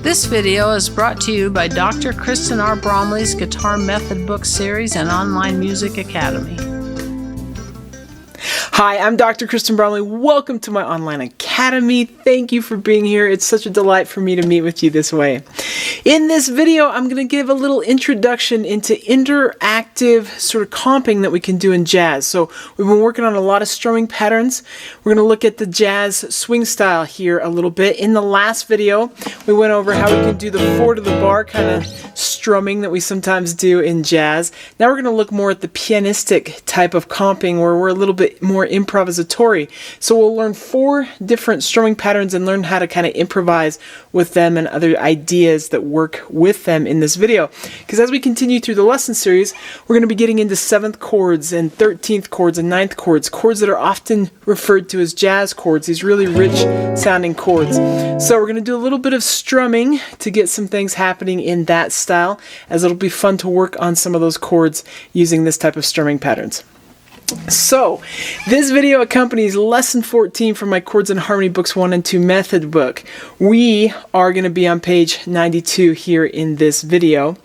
This video is brought to you by Dr. Kristen R. Bromley's Guitar Method Book Series and Online Music Academy. Hi, I'm Dr. Kristen Bromley. Welcome to my online academy. Thank you for being here. It's such a delight for me to meet with you this way. In this video, I'm going to give a little introduction into interactive sort of comping that we can do in jazz. So we've been working on a lot of strumming patterns. We're going to look at the jazz swing style here a little bit. In the last video, we went over how we can do the four to the bar kind of strumming that we sometimes do in jazz. Now we're going to look more at the pianistic type of comping where we're a little bit more improvisatory. So we'll learn 4 different strumming patterns and learn how to kind of improvise with them and other ideas that work with them in this video. Because as we continue through the lesson series, we're going to be getting into 7th chords and 13th chords and 9th chords, chords that are often referred to as jazz chords, these really rich sounding chords. So we're going to do a little bit of strumming to get some things happening in that style, as it'll be fun to work on some of those chords using this type of strumming patterns. So, this video accompanies Lesson 14 from my Chords and Harmony Books 1 and 2 method book. We are going to be on page 92 here in this video.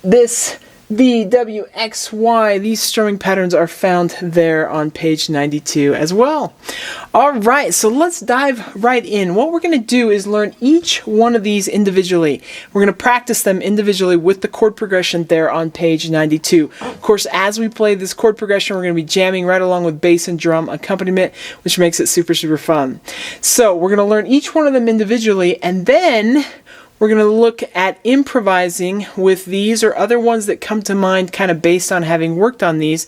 This V, W, X, Y, these strumming patterns are found there on page 92 as well. Alright, so let's dive right in. What we're going to do is learn each one of these individually. We're going to practice them individually with the chord progression there on page 92. Of course, as we play this chord progression, we're going to be jamming right along with bass and drum accompaniment, which makes it super fun. So, we're going to learn each one of them individually, and then we're going to look at improvising with these or other ones that come to mind kind of based on having worked on these,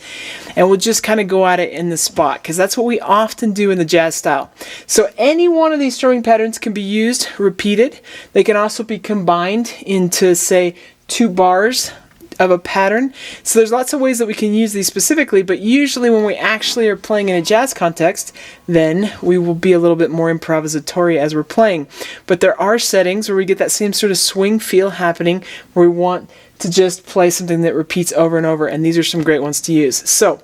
and we'll just kind of go at it in the spot because that's what we often do in the jazz style. So any one of these strumming patterns can be used repeated. They can also be combined into, say, 2 bars of a pattern. So there's lots of ways that we can use these specifically, but usually when we actually are playing in a jazz context, then we will be a little bit more improvisatory as we're playing. But there are settings where we get that same sort of swing feel happening where we want to just play something that repeats over and over, and these are some great ones to use. So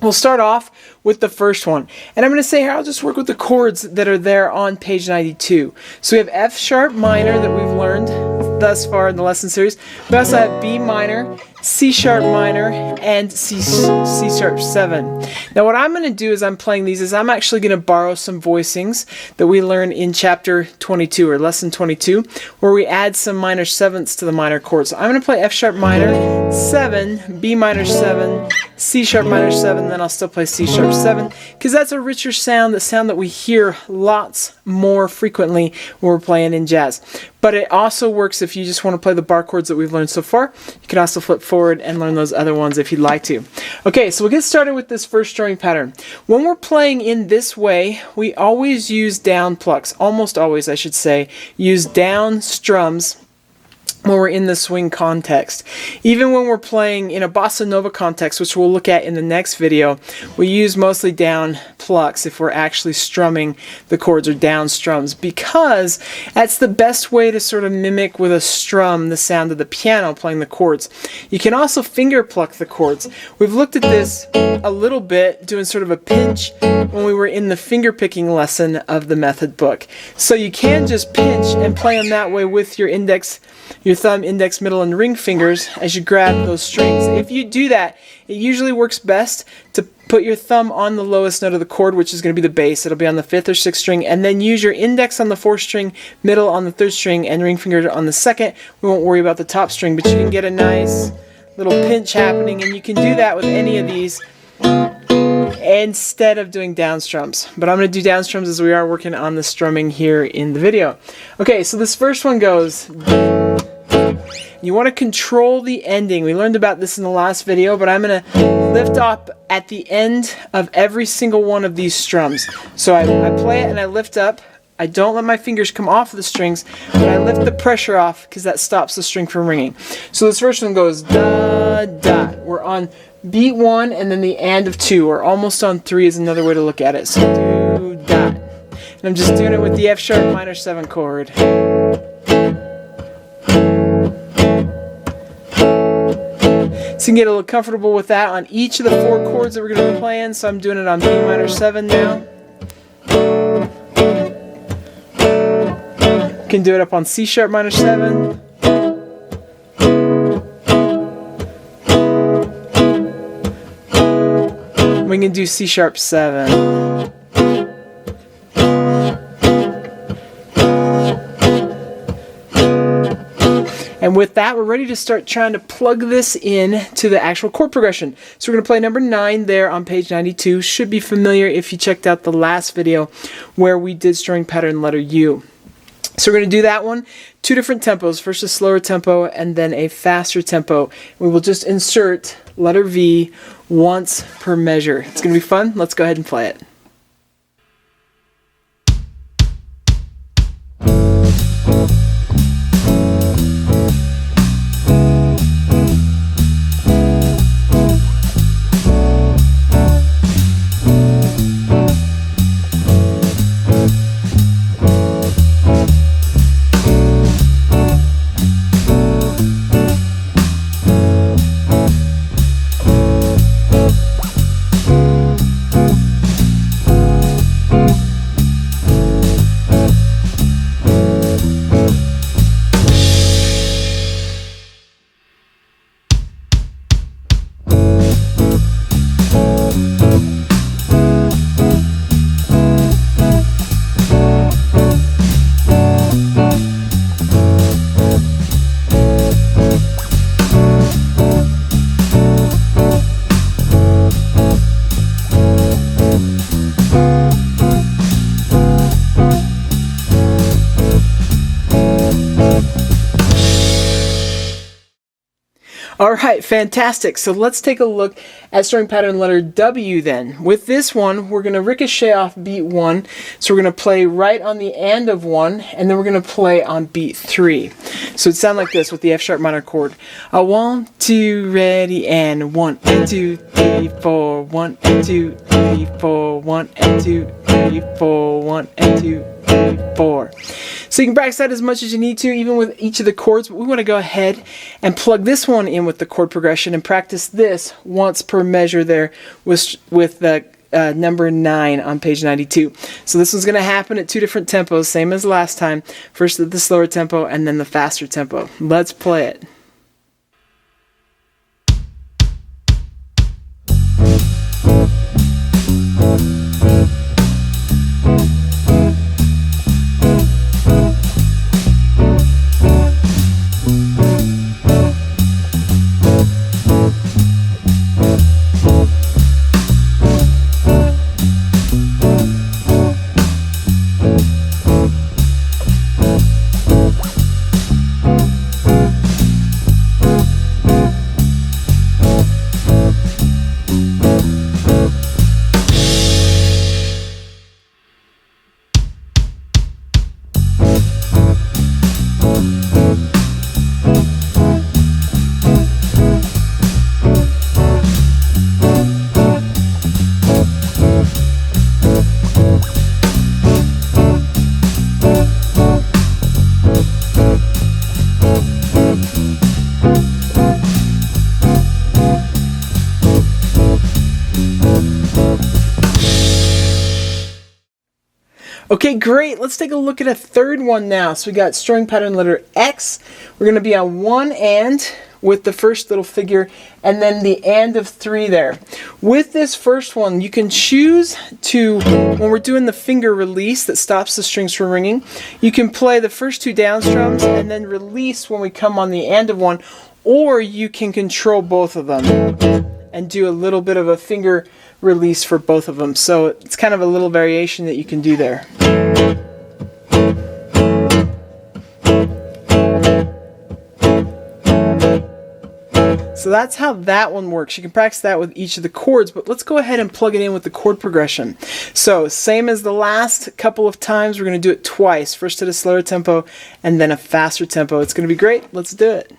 we'll start off with the first one. And I'm going to say here, I'll just work with the chords that are there on page 92. So we have F sharp minor that we've learned thus far in the lesson series. We also have B minor, C sharp minor, and C sharp 7. Now what I'm going to do as I'm playing these is I'm actually going to borrow some voicings that we learn in chapter 22 or lesson 22 where we add some minor sevenths to the minor chords. So I'm going to play F sharp minor 7, B minor 7, C sharp minor 7, then I'll still play C sharp 7 because that's a richer sound, the sound that we hear lots more frequently when we're playing in jazz. But it also works if you just want to play the bar chords that we've learned so far. You can also flip forward and learn those other ones if you'd like to. Okay, so we'll get started with this first strumming pattern. When we're playing in this way, we always use down plucks. Almost always, I should say, use down strums when we're in the swing context. Even when we're playing in a bossa nova context, which we'll look at in the next video, we use mostly down plucks if we're actually strumming the chords or down strums, because that's the best way to sort of mimic with a strum the sound of the piano playing the chords. You can also finger pluck the chords. We've looked at this a little bit doing sort of a pinch when we were in the finger picking lesson of the method book. So you can just pinch and play them that way with your index, your thumb, index, middle, and ring fingers as you grab those strings. If you do that, it usually works best to put your thumb on the lowest note of the chord, which is going to be the bass. It'll be on the 5th or 6th string, and then use your index on the 4th string, middle on the 3rd string, and ring finger on the 2nd. We won't worry about the top string, but you can get a nice little pinch happening, and you can do that with any of these instead of doing down strums. But I'm going to do down strums as we are working on the strumming here in the video. Okay, so this first one goes. You want to control the ending. We learned about this in the last video, but I'm going to lift up at the end of every single one of these strums. So I play it and I lift up. I don't let my fingers come off of the strings, but I lift the pressure off because that stops the string from ringing. So this first one goes da, da. We're on beat 1 and then the and of 2, or almost on 3 is another way to look at it. So do, da. And I'm just doing it with the F sharp minor 7 chord. So you can get a little comfortable with that on each of the 4 chords that we're going to be playing. So I'm doing it on B minor 7 now. can do it up on C sharp minor 7. We can do C sharp 7. And with that, we're ready to start trying to plug this in to the actual chord progression. So we're going to play number 9 there on page 92. Should be familiar if you checked out the last video where we did strumming pattern letter U. So we're going to do that one, 2 different tempos. First a slower tempo and then a faster tempo. We will just insert letter V once per measure. It's going to be fun. Let's go ahead and play it. Alright, fantastic. So let's take a look at strumming pattern letter W then. With this one, we're going to ricochet off beat 1. So we're going to play right on the end of 1, and then we're going to play on beat 3. So it sounds like this with the F sharp minor chord. 1, 2, ready, and 1, and 2, 3, 4, 1, and 2, 3, 4, 1, and 2, 3, 4, 1, and 2, 3, 4. So you can practice that as much as you need to, even with each of the chords, but we want to go ahead and plug this one in with the chord progression and practice this once per measure there with the number 9 on page 92. So this one's going to happen at 2 different tempos, same as last time. First the slower tempo and then the faster tempo. Let's play it. Okay, great. Let's take a look at a third one now. So we got strumming pattern letter X. We're going to be on one and with the first little figure and then the and of 3 there. With this first one, you can choose to, when we're doing the finger release that stops the strings from ringing, you can play the first 2 down strums and then release when we come on the and of 1, or you can control both of them and do a little bit of a finger release for both of them. So it's kind of a little variation that you can do there. So that's how that one works. You can practice that with each of the chords, but let's go ahead and plug it in with the chord progression. So same as the last couple of times, we're going to do it twice. First at a slower tempo and then a faster tempo. It's going to be great. Let's do it.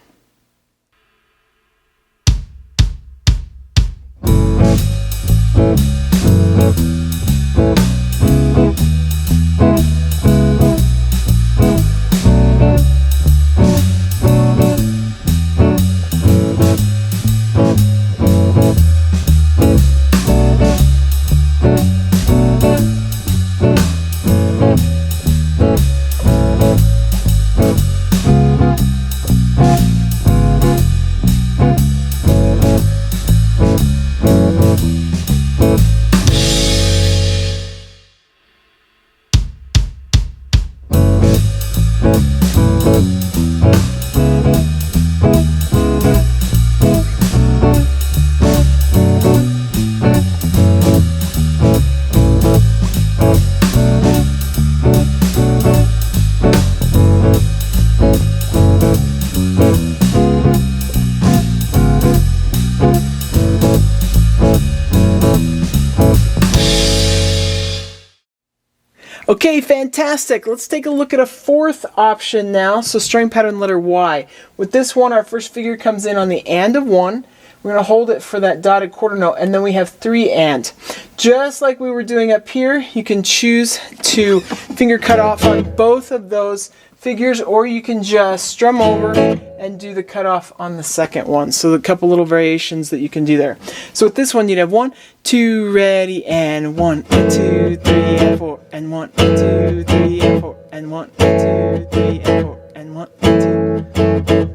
Okay, fantastic. Let's take a look at a fourth option now. So string pattern letter Y. With this one, our first figure comes in on the and of 1. We're going to hold it for that dotted quarter note, and then we have 3 and. Just like we were doing up here, you can choose to finger cut off on both of those figures, or you can just strum over and do the cutoff on the second one. So a couple little variations that you can do there. So with this one, you'd have 1, 2, ready, and 1, 2, 3, and 4, and 1, 2, 3, and 4, and 1, 2, 3, and 4, and 1, 2.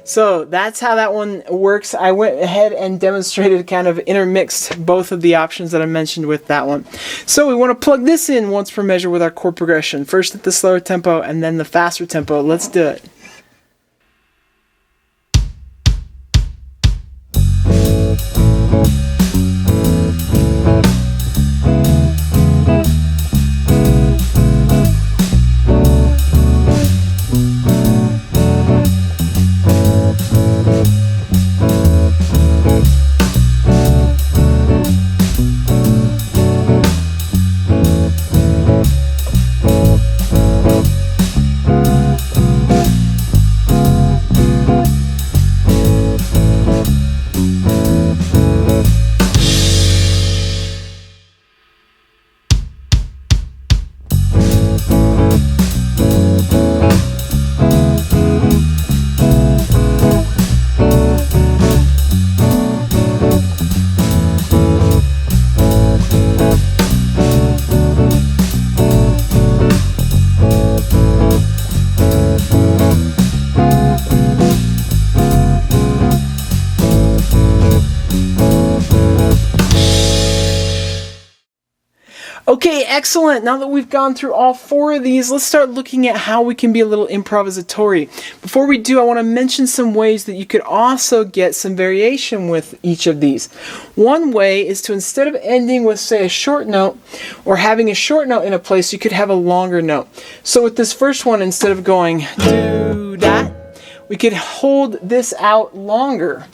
So that's how that one works. I went ahead and demonstrated, kind of intermixed both of the options that I mentioned with that one. So we want to plug this in once per measure with our chord progression. First at the slower tempo and then the faster tempo. Let's do it. Okay, excellent. Now that we've gone through all 4 of these, let's start looking at how we can be a little improvisatory. Before we do, I want to mention some ways that you could also get some variation with each of these. One way is to, instead of ending with, say, a short note, or having a short note in a place, you could have a longer note. So with this first one, instead of going do that, we could hold this out longer.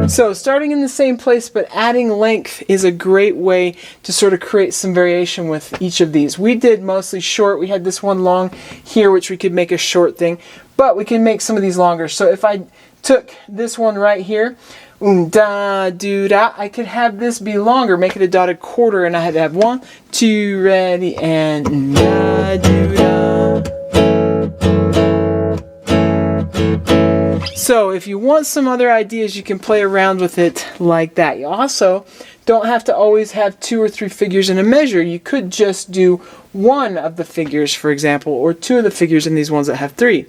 So starting in the same place but adding length is a great way to sort of create some variation with each of these. We did mostly short. We had this one long here, which we could make a short thing, but we can make some of these longer. So if I took this one right here, da do da, I could have this be longer, make it a dotted quarter, and I had to have 1, 2, ready, and da do da. So if you want some other ideas, you can play around with it like that. You also don't have to always have 2 or 3 figures in a measure. You could just do 1 of the figures, for example, or 2 of the figures in these ones that have 3.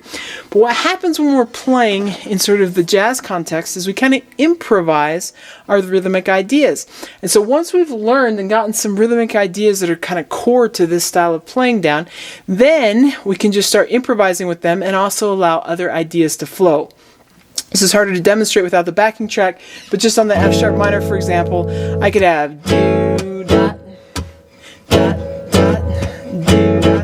But what happens when we're playing in sort of the jazz context is we kind of improvise our rhythmic ideas. And so once we've learned and gotten some rhythmic ideas that are kind of core to this style of playing down, then we can just start improvising with them and also allow other ideas to flow. This is harder to demonstrate without the backing track, but just on the F sharp minor, for example, I could have do dot, dot, dot, do dot.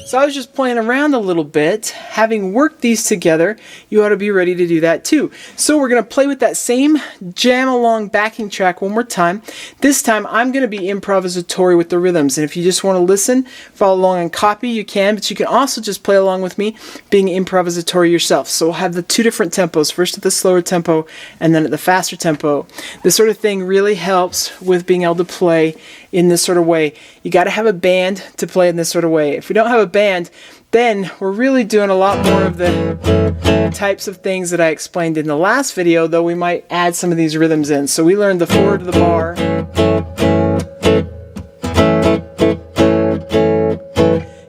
So I was just playing around a little bit. Having worked these together, you ought to be ready to do that too. So we're going to play with that same jam along backing track one more time. This time I'm going to be improvisatory with the rhythms, and if you just want to listen, follow along and copy, you can, but you can also just play along with me being improvisatory yourself. So we'll have the 2 different tempos, first at the slower tempo and then at the faster tempo. This sort of thing really helps with being able to play in this sort of way. You got to have a band to play in this sort of way. If we don't have a band, then we're really doing a lot more of the types of things that I explained in the last video, though we might add some of these rhythms in. So we learned the forward of the bar.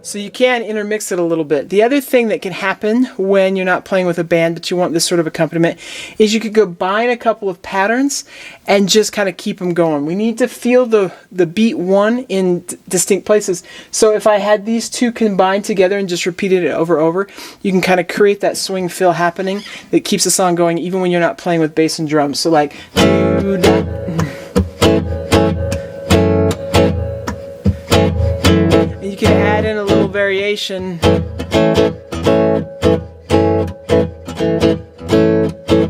So you can intermix it a little bit. The other thing that can happen when you're not playing with a band but you want this sort of accompaniment is you could combine a couple of patterns and just kind of keep them going. We need to feel the beat 1 in distinct places. So if I had these 2 combined together and just repeated it over and over, you can kind of create that swing feel happening that keeps the song going even when you're not playing with bass and drums. So like do da. you can add in a little variation.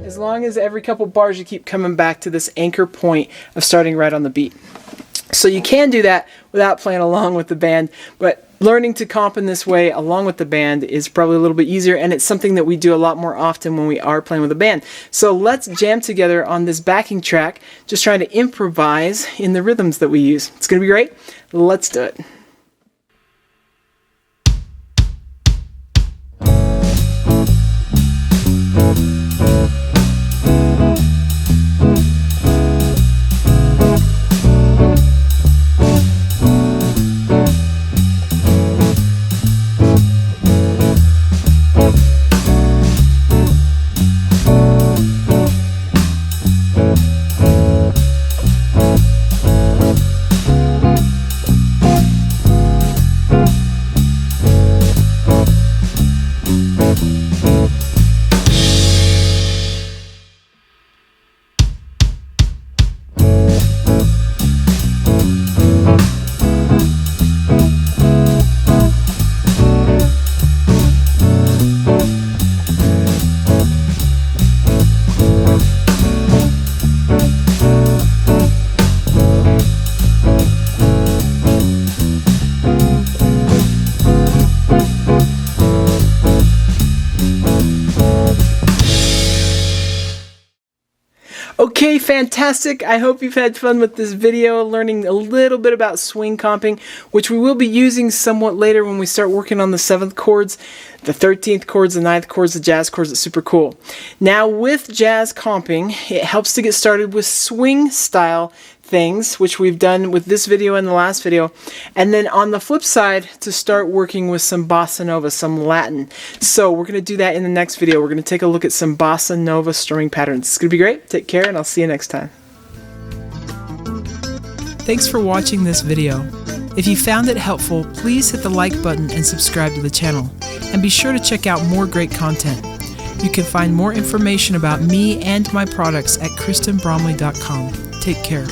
As long as every couple bars you keep coming back to this anchor point of starting right on the beat. So you can do that without playing along with the band, but learning to comp in this way along with the band is probably a little bit easier, and it's something that we do a lot more often when we are playing with a band. So let's jam together on this backing track, just trying to improvise in the rhythms that we use. It's going to be great. Let's do it. Okay, fantastic. I hope you've had fun with this video, learning a little bit about swing comping, which we will be using somewhat later when we start working on the 7th chords, the 13th chords, the 9th chords, the jazz chords. It's super cool. Now, with jazz comping, it helps to get started with swing style things, which we've done with this video and the last video, and then on the flip side to start working with some bossa nova, some Latin. So we're going to do that in the next video. We're going to take a look at some bossa nova strumming patterns. It's going to be great. Take care, and I'll see you next time. Thanks for watching this video. If you found it helpful, please hit the like button and subscribe to the channel, and be sure to check out more great content. You can find more information about me and my products at kristenbromley.com. Take care.